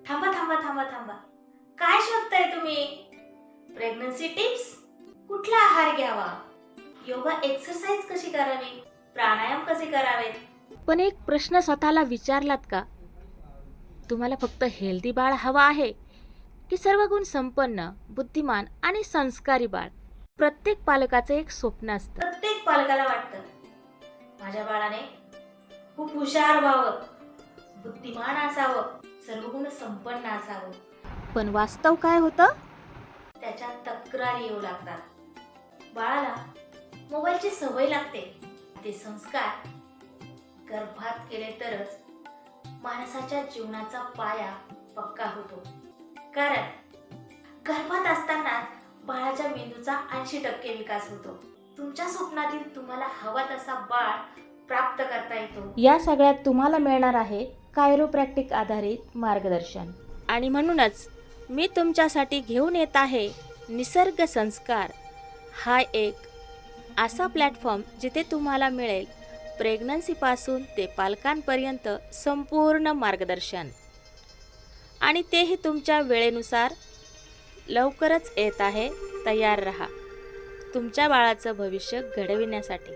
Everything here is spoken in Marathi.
थांबा थांबा थांबा थांबा. काय शोधताय तुम्ही? Pregnancy tips? कुठला आहार घ्यावा? योगा एक्सरसाइज कशी करावी? प्राणायाम कसे करावेत? पण एक प्रश्न स्वतःला विचारलात का? तुम्हाला फक्त हेल्दी बाळ हवं आहे की सर्व गुण संपन्न, बुद्धिमान आणि संस्कारी बाळ? प्रत्येक पालकाचं एक स्वप्न असतं. प्रत्येक पालकाला वाटतं माझ्या बाळाने खूप हुशार व्हावं, बुद्धिमान असावं, सर्व गुण संपन्न असावं. पण वास्तव काय होतं? त्याच्या तक्रारी येऊ लागतात. बाळाला मोबाईलची सवय लागते. ते संस्कार गर्भात केले तरच माणसाच्या जीवनाचा पाया पक्का होतो. कारण गर्भात असताना बाळाच्या मेंदूचा 80% विकास होतो. तुमच्या स्वप्नातील तुम्हाला हवा तसा बाळ प्राप्त करता येतो. या सगळ्यात तुम्हाला मिळणार आहे कायरोप्रॅक्टिक आधारित मार्गदर्शन. आणि म्हणूनच मी तुमच्यासाठी घेऊन येत आहे निसर्ग संस्कार हा एक असा प्लॅटफॉर्म जिथे तुम्हाला मिळेल प्रेग्नन्सीपासून ते पालकांपर्यंत संपूर्ण मार्गदर्शन. आणि तेही तुमच्या वेळेनुसार. लवकरच येत आहे. तयार रहा तुमच्या बाळाचं भविष्य घडविण्यासाठी.